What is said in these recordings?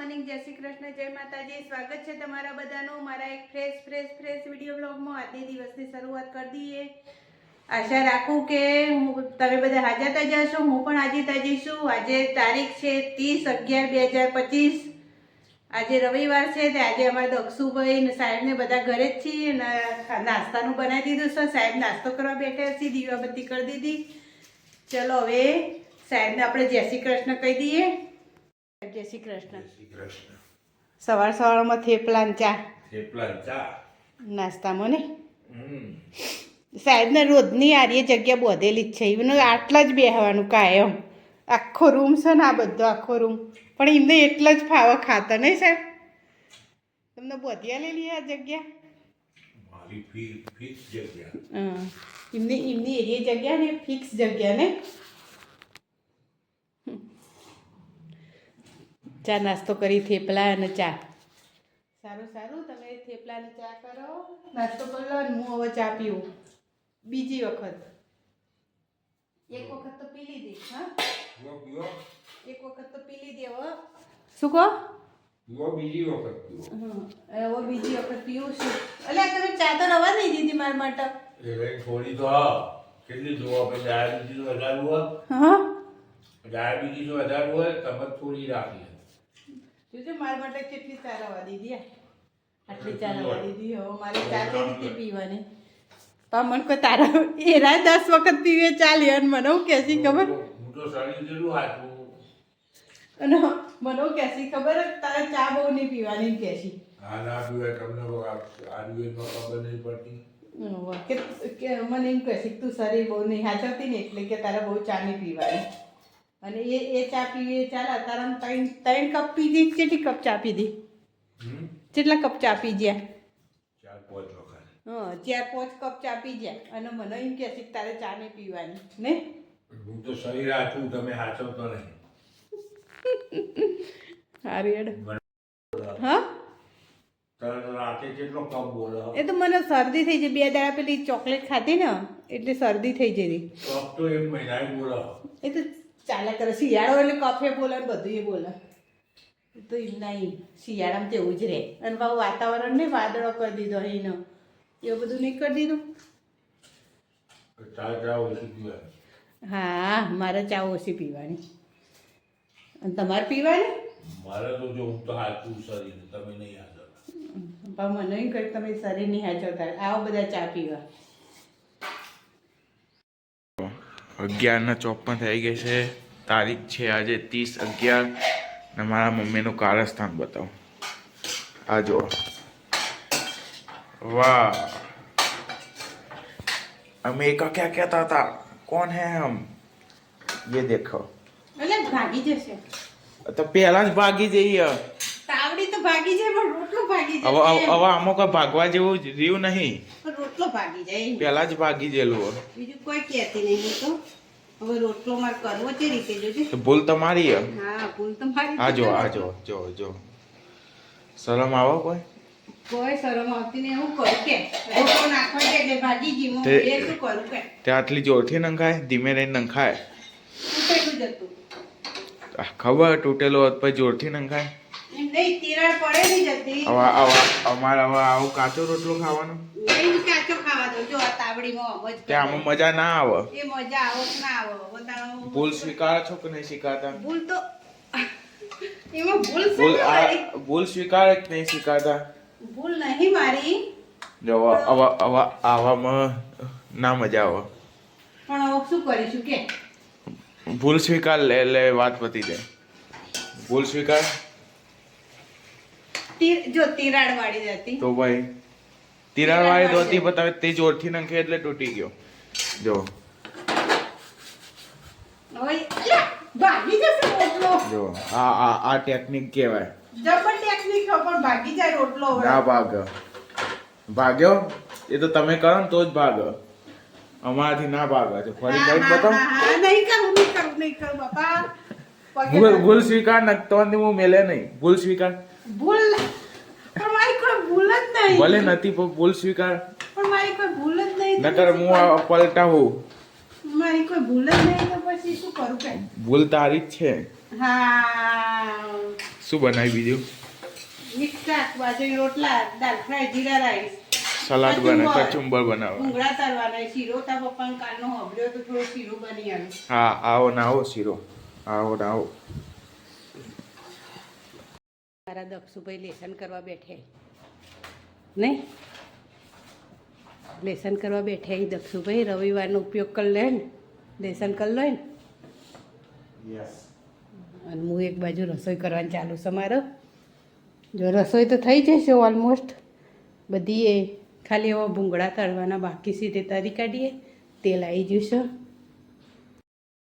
Morning, જય શ્રી કૃષ્ણ, જય માતાજી. સ્વાગત છે તમારા બધાનું મારા એક ફ્રેશ વિડીયો બ્લોગમાં. આજની દિવસની શરૂઆત કરી દઈએ. આશા રાખું કે તમે બધા હાજર થઈ જશો. હું પણ હાજર થઈ જઈશું. આજે તારીખ છે 30/11/2025. આજે રવિવાર છે. તે આજે અમારા દક્ષુભાઈ ને સાહેબને બધા ઘરે જ છીએ. નાસ્તાનું બનાવી દીધું છે. સાહેબ નાસ્તો કરવા બેઠા છીએ. દીવાબત્તી કરી દીધી. ચલો હવે સાહેબને આપણે જય શ્રી કૃષ્ણ કહી દઈએ. જય શ્રી કૃષ્ણ. સવારમાં થેપલા ચા નાસ્તામાં ને સાહેબને રોજની આરી જગ્યા બોધેલી જ છે. એમને આટલા જ બેહવાનું કાયમ. આખો રૂમ છે ને, આ બધો આખો રૂમ. પણ એમને એટલા જ ફાવા ખાતા નહીં સાહેબ? તમને બોધિયા લેલી આ જગ્યા? એમની એરિયા જગ્યા ને ફિક્સ જગ્યા ને. ચા નાસ્તો કરી, થેપલા અને ચા. સારું તમે થેપલા અને ચા કરો, નાસ્તો કરી લો. અને હું હવે ચા પીવું બીજી વખત. એક વખત તો પી લીધી. હા, એક વખત તો પી લીધી. હવે શું કહો? બીજી વખત હવે બીજી વખત પીવું છું. એટલે તમે ચા તો રવા નહીં દીધી મારા માટે. થોડી તો કેટલી જોવા પછી ડાયાબિટીસ વધારવું હોય. હા, ડાયાબિટીસ વધારવું હોય તમે થોડી રાખી. જોજો મારા માટે કેટલી ચા રવા દીધી. આટલી ચા રવા દીધી. હવે મારે ચા કઈ રીતે પીવાની? પણ મને કોઈ તારા એરા 10 વખત પીવે ચાલે. અને મને હું કહેશી ખબર? હું તો શરીર જેટલું હાચું. અને મને હું કહેશી ખબર? તારે ચા બહુ નહીં પીવાની કહેશી. હા, ના પીવાય. તમને આયુર્વેદમાં ખબર નહીં પડતી. કે મને એમ કહેશી તું શરીર બહુ નહીં હાચવતી ને, એટલે કે તારે બહુ ચા નહીં પીવાની. અને એ ચા પીવી ચાલે. તારા 3 કપ પીધી. કેટલી કપ ચા પીધી? કેટલા કપ ચા પી ગયા? 4-5 વખત. હા, 4-5 કપ ચા પી ગયા. અને મને એમ કહે છે કે તારે ચા નહીં પીવાની ને. હું તો શરીર હાચું, તમે હાચવતો નહીં. સારું હેડ. હા, રાતે કેટલો કપ બોલો? એ તો મને શરદી થઈ જાય. 2 દાડા પેલી ચોકલેટ ખાધી ને એટલે શરદી થઈ જતી. કપ તો 1 મહિના બોલો. એ તો ચાલ્યા કરે. શિયાળો એટલે કફે બોલે ને બધું એ બોલે. તો એમ નહીં, શિયાળામાં તેવું જ રહે. અને બાબુ વાતાવરણ ને વાદળો કરી દીધો એનો, એવું બધું નહીં કરી દીધું. ચા ઓછી પીવાય. હા, મારે ચા ઓછી પીવાની. અને તમારે પીવાની? મારે તો જો હું તો હાચું શરીર, તમે નહીં હાચવતા. પણ મને એમ કહે તમે શરીર નહીં હાચવતા. આવો બધા ચા પીવા. 11:54 થઈ ગઈ છે. તારીખ છે આજે 30/11. ને મારા મમ્મીનું કારસ્થાન બતાવો. આ જો, વાહ. अमेरिका क्या कहता था? कौन है हम? ये देखो. એટલે ભાગી જશે તો પહેલા જ ભાગી જઈએ. તાવડી તો ભાગી જાય પણ રોટલો ભાગી જાય. હવે આમાં કોઈ ભાગવા જેવું રહ્યું નહીં. રોટલો ભાગી જાય. પહેલા જ ભાગી ગયેલું. બીજું કોઈ કહેતી નહીં. હું તો હવે રોટલો મારે કરવો છે રીતે જોજે. તો ભૂલ તમારી. હા, ભૂલ તો મારી. આ જો શરમ આવો કોઈ શરમ આવતી નહીં. હું કરું કે રોટલો નાખવા દે એટલે ભાગી ગઈ. હું એ શું કરું કે તે આટલી જોરથી નંખાય? ધીમે રહીને નંખાય. તૂટેલું જતું. ખબર તૂટેલું હોત પછી જોરથી નંખાય. નહીં, તિરાડ પડેલી જતી. અમારે હવે આવું કાચો રોટલો ખાવાનો? નહીં, કાચો ખાવા દો. જો આ તાવડીમાં મજ તે આમાં મજા ના આવે. એ મજા આવો કે ના આવો બતાવો. ભૂલ સ્વીકારો છો કે નહીં સ્વીકારતા? ભૂલ તો એમાં ભૂલ છે ને મારી. ભૂલ સ્વીકારે કે નહીં સ્વીકારતા? ભૂલ નહીં મારી. જો આવામાં ના મજા આવે. પણ હવે શું કરીશું કે ભૂલ સ્વીકાર લે વાત પતી જાય. ભૂલ સ્વીકાર. જો તિરાડ વાળી જતી તો ભાઈ તિરાડ વાળી દોતી બતાવે તે જોરથી નંખે એટલે તૂટી ગયો. જો હવે ભાગી જશે રોટલો. જો આ ટેકનિક કહેવાય. જબર ટેકનિક પણ ભાગી જાય રોટલો. ના ભાગ્યો એ તો તમે કરો ને તો જ ભાગે. અમારાથી ના ભાગે છે. ફરી કઈ બતાવ. નહીં કરું બાપા. ભૂલ સ્વીકાર નકતો હું મેલે નહીં. ભૂલ સ્વીકાર. ભૂલ પણ મારી કોઈ ભૂલ જ નહીં. ભલે નથી પણ ભૂલ સ્વીકાર. પણ મારી કોઈ ભૂલ જ નહીં. નકર હું પલટાવું. મારી કોઈ ભૂલ જ નહીં તો પછી શું કરું કે? ભૂલ તારી જ છે. હા, શું બનાવી બીજું? મિક્સ શાક, બાજરી રોટલા, દાળ ફ્રાય, જીરા રાઈસ, સલાડ બને, કચુંબર બનાવવા. ભૂંગળા તળવાના, શીરો તા પપ્પાને કાલનો હોબળ્યો તો થોડો શીરો બની આવ્યો. હા, આવો ને આવો શીરો. આવો ને આવો. મારા દક્ષુભાઈ લેસન કરવા બેઠે નહીં, લેસન કરવા બેઠે દક્ષુભાઈ રવિવારનો ઉપયોગ કરી લે ને, લેસન કરી લો ને. અને હું એક બાજુ રસોઈ કરવાની ચાલુ છે મારો. જો રસોઈ તો થઈ જશે ઓલમોસ્ટ બધી, એ ખાલી એવા ભૂંગળા તળવાના બાકી છે તે તરી કાઢીએ, તેલ આવી જશે.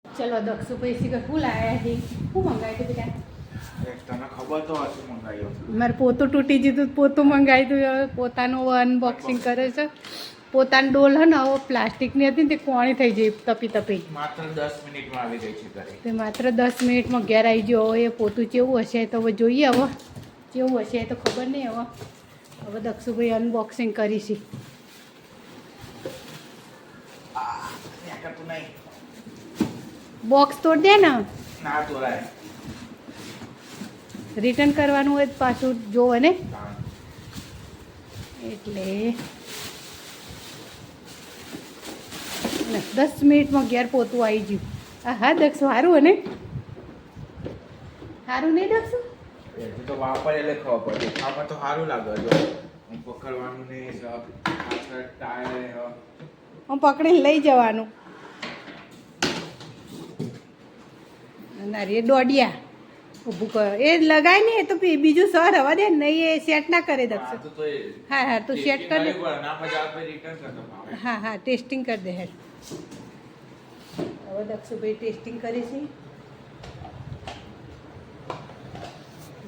ચલો દક્ષુભાઈ શીખર શું લાવ્યા છે, શું મંગાવ્યું હતું બેટા? તને ખબર તો હશે મંગાવ્યો. મારે પોતું તૂટી જીધું, પોતું મંગાવી દઉં. હવે પોતાનું અનબોક્સિંગ કરે છે. પોતાની ડોલ હે ને હવે પ્લાસ્ટિકની હતી ને તે કોણી થઈ જાય તપી તપી. માત્ર 10 મિનિટમાં આવી ગઈ છે ઘરે. તે માત્ર 10 મિનિટમાં ઘેર આવી ગયો. હવે એ પોતું કેવું હશે તો હવે જોઈએ, હવે કેવું હશે તો ખબર નહીં. હવે દક્ષુભાઈ અનબોક્સિંગ કરીશી. બોક્સ તોડ દે ને. ના તોડાય. રિટર્ન કરવાનું હોય તો પાછું જોવે ને, એટલે 10 મિનિટમાં ઘેર પોતું આવી ગયું. હા દક્ષુ સારું હે ને? સારું નહીં દક્ષુ? એ તો વાપર એટલે ખબર પડે. ખાવા તો સારું લાગે. જો પકડવાનું નહીં, પાછળ ટાયર હું પકડીને લઈ જવાનું. ના રે દોડિયા ઊભું કરો, એ લગાય ને. એ તો બીજું સર હવા દે ને, એ સેટ ના કરે દક્ષુ. હા હા તું સેટ કરી દે. હા હા ટેસ્ટિંગ કરી દે. હેડ હવે દક્ષુભાઈ ટેસ્ટિંગ કરે છે,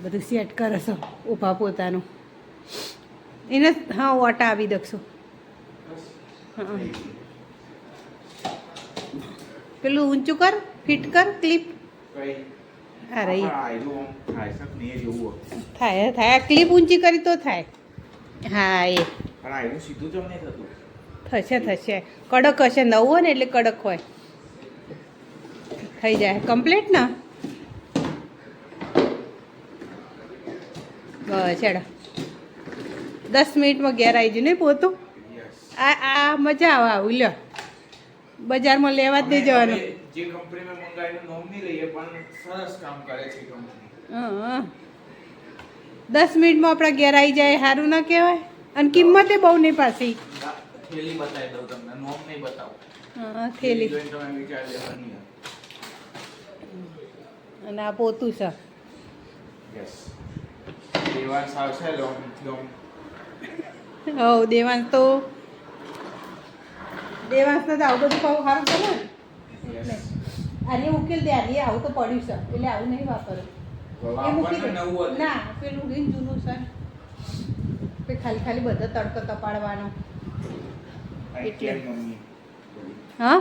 બધું સેટ કરે છે ઊભા પોતાનું. એને હા ઓટા આવી દક્ષુ. હા પેલું ઊંચું કર, ફિટ કર ક્લિપ. હા રહી થાય થાય, ક્લિપ ઊંચી કરી તો થાય. હા એ થશે થશે. કડક હશે, નવું હોય ને એટલે કડક હોય. થઈ જાય કમ્પ્લીટ ને. બસ હેડો 10 મિનિટમાં ઘેર આવી જયું ને પોતું. આ મજા આવે આવું. લ્યો બજારમાં લેવા જ નહીં જવાનું. જે કંપનીમાં મંગાવેલું નામ નહીં લઈએ પણ સરસ કામ કરે છે કંપની. હા 10 મિનિટમાં આપણા ઘેર આવી જાય, સારું ના કહેવાય? અને કિંમતે બહુ નહીં પાછી. થેલી બતાવી દઉં તમને, નામ નહીં બતાવું. હા થેલી. જોઈને તમે વિચાર લેવાની. અને આ પોતું છે. યસ દેવાંશ આવશે લોમ. હવ દેવાંશ તો આવું બધું કહું સારું છે ને, એટલે આને ઉકેલ દે. આને આવું તો પડ્યું છે એટલે આવું નહીં વાપરવું. એ મૂકી દે. ના પેલું રીન જૂનું છે ને, ખાલી ખાલી બધો તડકો તપાડવાનો એટલે. હા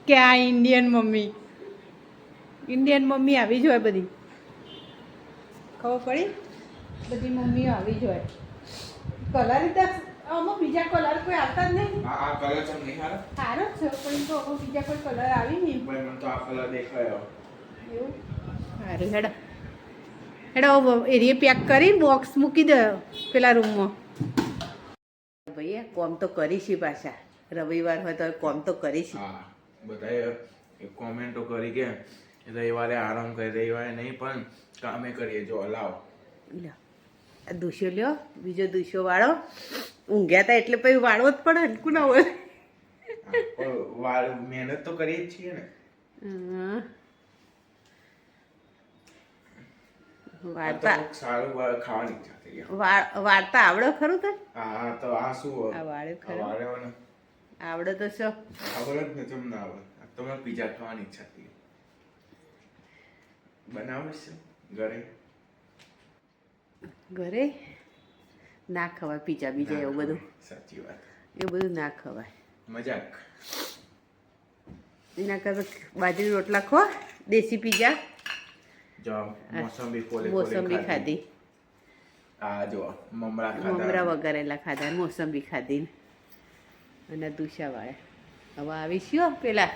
કે આ ઇન્ડિયન મમ્મી, ઇન્ડિયન મમ્મી આવી જ હોય બધી. ખબર પડી? બધી મમ્મીઓ આવી જ હોય. કલર આમાં બીજા કલર કોઈ આવતા જ નહીં. આ કલર છે નહીં સારો? સારો જ છે પણ તો હવે બીજા કોઈ કલર આવી નહીં. ભાઈ મને તો આ કલર દેખાયો. એવું સારું હેડો હેડો એરિયે પેક કરી બોક્સ મૂકી દે પેલા રૂમમાં. ભાઈ કોમ તો કરીશી પાછા, રવિવાર હોય તો કોમ તો કરીશી. હા બધાએ કોમેન્ટો કરી કે રવિવારે આરામ કરી, રવિવારે નહીં પણ કામે કરીએ. જો હલાવો લ્યો આ દુસ્યો લ્યો, બીજો દુસ્યો વાળો. ઊંઘ્યા હતા એટલે પછી વાળવો જ પડે. હલકું ના હોય. મહેનત તો કરીએ જ છીએ ને. વાર્તા સારું ખાવાની ઈચ્છા થઈ ગઈ. વાર્તા આવડે ખરું તને? હા તો આ શું આ વાળે ખરું વાળેવાનો આવડે તો શું? ખબર જ નથી તમને આવડે. તો મને પીઝા ખાવાની ઈચ્છા થઈ ગઈ. બનાવે છે ઘરે? ઘરે ના ખવાય પીઝા બીજા એવું બધું. સાચી વાત. એવું બધું ના ખવાય. મજાક. એના કરતા બાજરી રોટલા ખો, દેશી પીઝા. જો મોસંબી મોસંબી ખાધી. આ જો મમરા ખાધા, મમરા વઘારેલા ખાધા, મોસંબી ખાધી અને દુસા વાળા. હવે આવીશું પેલા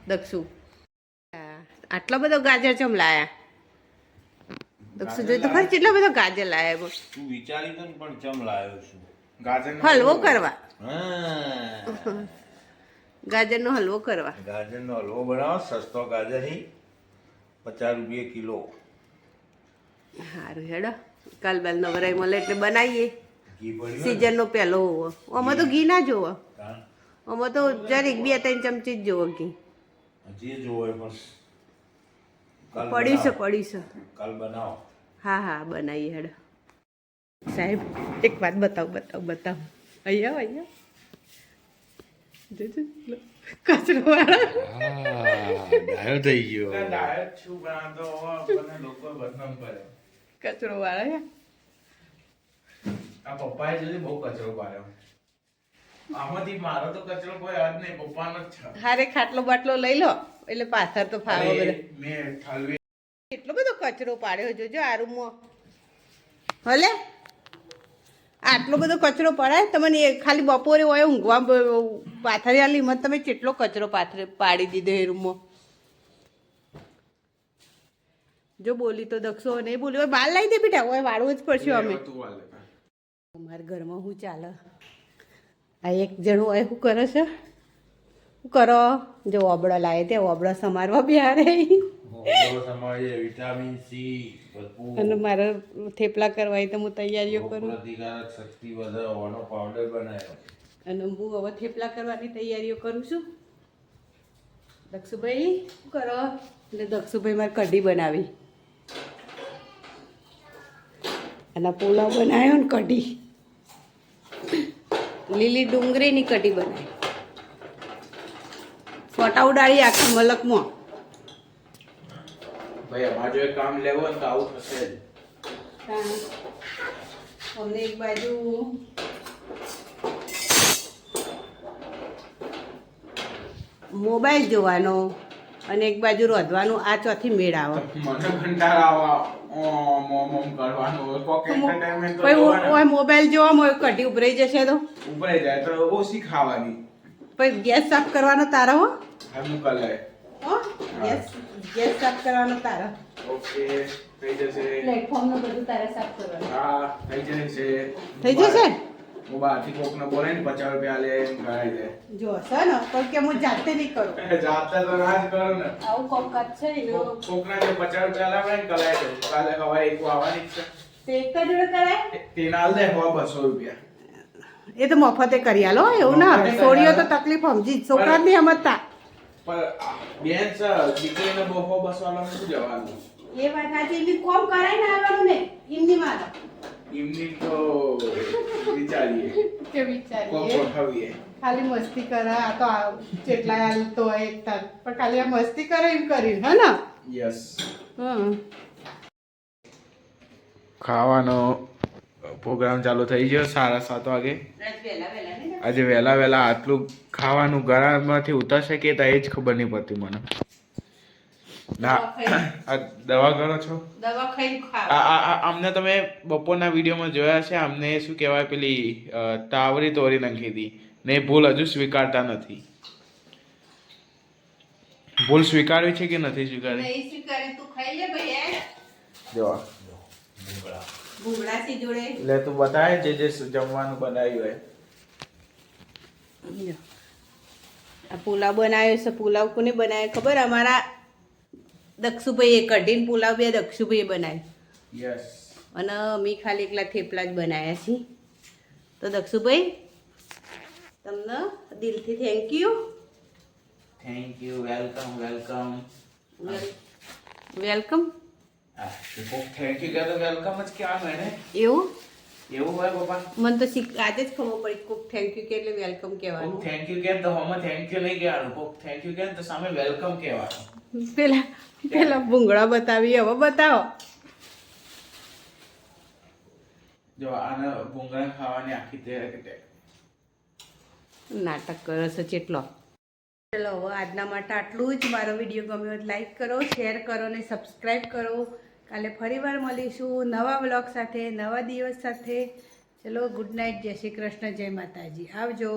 દક્ષુ. આટલો બધો ગાજર ચમ લાયા? દક્ષુ જોઈ તો ખરી કેટલા બધા ગાજર લાયા બોલ. તું વિચારી તો ને પણ ચમ લાવ્યો છું ગાજરનો હલવો કરવા, હા ગાજરનો હલવો કરવા. ગાજરનો હલવો બનાવો સસ્તો ગાજર હી 50 રૂપિયા કિલો. સારું હેડો કાલ બાલ નવરાઈ મળે એટલે બનાવીએ. ઘી પડ્યું સિઝનનો પહેલો હોવો આમાં તો ઘી ના જોવો, કાં આમાં તો જરીક 2-3 ચમચી જ જોવો ઘી. જે જોવે પણ કાલ પડ્યું છે બનાવો. પડ્યું છે. કાલ બનાવો. હા હા બનાવીએ હેડો. સાહેબ એક વાત બતાવ અહીંયા જોજો કચરો વાળા ડાયો થઈ ગયો ડાયટ છું બનાવતો આપણને લોકો બદનામ કરે. કચરો વાળા આ પપ્પાએ જોઈ બહુ કચરો પાડ્યો. આમાંથી મારો તો કચરો કોઈ હાથ નહીં, પપ્પાનો જ છે. હારે ખાટલો બાટલો લઈ લો એટલે પાથર તો ફાવો અરે, બધો. મેં ઠાલવી એટલો બધો કચરો પાડ્યો જોજો આ રૂમમાં. હલે આટલો બધો કચરો પડાય તમને ખાલી બપોરે હોય ઊંઘવા પાથરી આલી મત તમે કેટલો કચરો પાડી દીધો એ રૂમમાં. જો બોલી તો દક્ષો નહીં બોલી હોય બાર લાવી દે બેટા હોય વાળવું જ પડશે અમે. તું વાલે. અમારા ઘરમાં શું ચાલે આ એક જણું હોય શું કરે છે શું કરો જો ઓબળો લાવે તે ઓબળો સમારવા બિહારે વિટામિન સી ભરપૂર અને મારે થેપલા કરવા તો હું તૈયારીઓ કરું પ્રતિકારક શક્તિ વધારવાનો પાવડર બનાવ્યો. અને હું હવે થેપલા કરવાની તૈયારીઓ કરું છું. દક્ષુભાઈ શું કરો એટલે દક્ષુભાઈ મારે કઢી બનાવી અને પુલાવ બનાવ્યો ને કઢી લીલી ડુંગળીની કઢી બનાવી ફોટા ઉડાડી આખા મલકમાં. ભાઈ અમારે જો કામ લેવો ને તો આવું થશે જ. અમને એક બાજુ મોબાઈલ જોવાનો અને એક બાજુ રોધવાનું આ ચોથી મેળ આવે. મને કંટાળો આવે ઓમ કરવાનું હોય. કોક entertainment તો જોવાના. પછી મોબાઈલ જોવામાં કઢી ઉભરાઈ જશે તો ઉભરાઈ જાય તો ઓછી ખાવાની. પછી ગેસ સાફ કરવાનો તારો હો હા મૂકા લે. હો? ગેસ સાફ કરવાનો તારો ઓકે થઈ જશે. પ્લેટફોર્મ નું બધું તારે સાફ કરવાનું હા થઈ જશે. થઈ જશે. હું બહારથી કોકને બોલે ને 50 રૂપિયા લે એમ કરાવી દે. જો છે ને પણ કે હું જાતે નહીં કરું જાતે તો ના જ કરો ને. આવું કોક કાચ છે એનો કોકના જે 50 રૂપિયા લાવે ને કરાવી દે. કાલે હવારે એક આવવાની જ છે. તે એક જ જોડે કરાય તેને હાલ દે 200 રૂપિયા. એ તો મફતે કરી આલો એવું ના મફતે કરી છોડીઓ તો આલો. તકલીફ સમજી જ છોકરા જ નહીં સમજતા. પણ બેન છે દીકરીને 200 વાળાનું શું જવાનું? એ વાત સાચી એમની કોમ કરાય ને આવવાનું ને એમની માનો એમની તો વિચારીએ કે કોક વિચારીએ ગોઠવીએ. ખાલી મસ્તી કરે આ તો જેટલા હાલતો હોય એક તાર પણ ખાલી આ મસ્તી કરે એમ કરીને હે ને. યસ. હમ ખાવાનો પ્રોગ્રામ ચાલુ થઈ ગયો 7:30 વાગે. આજે વહેલા આટલું ખાવાનું ગળામાંથી ઉતરશે કે એ જ ખબર નહીં પડતી મને. ના આ દવા કરો છો? દવા ખાઈને ખાવ અમને તમે બપોરના વિડીયોમાં જોયા છે. અમને શું કહેવાય પેલી તાવરી તોરી નાખી હતી ને એ ભૂલ હજુ સ્વીકારતા નથી. ભૂલ સ્વીકારવી છે કે નથી સ્વીકારી? નહીં સ્વીકારી તું ખાઈ લે ભાઈ જો ભૂંગળાથી જોડે એટલે તું બતાવે જે જમવાનું બનાવ્યું હોય. આ પુલાવ બનાવ્યો છે. પુલાવ કોને બનાવ્યો ખબર? અમારા દક્ષુભાઈએ કઢીને પુલાવ બે દક્ષુભાઈએ બનાવ્યો યસ. અને અમે ખાલી એકલા થેપલા જ બનાવ્યા છીએ. તો દક્ષુભાઈ તમને દિલથી thank you. Thank you. Welcome welcome. Welcome. Thank you કહે તો વેલકમ જ કહેવાનું એને. એવું એવું હોય પપ્પા? મને તો આજે જ ખબર પડી કોક થેન્ક યુ કે એટલે વેલકમ કહેવાનું. કોક થેન્ક યુ કહે તો હમણાં થેન્ક યુ નહીં કહેવાનું. કોક થેન્ક યુ કહે તો સામે વેલકમ કહેવાનું. પેલા ભૂંગળા બતાવી હવે બતાવો. જો આને ભૂંગળા ખાવાની આખી તૈયારી. નાટક કરે છે ચેટલો. ચલો હવે આજના માટે આટલું જ. મારો વિડીયો ગમ્યો હોય લાઈક કરો, શેર કરો અને સબસ્ક્રાઈબ કરો. કાલે ફરીવાર મળીશું નવા બ્લોગ સાથે, નવા દિવસ સાથે. ચલો ગુડ નાઇટ, જય શ્રી કૃષ્ણ, જય માતાજી, આવજો.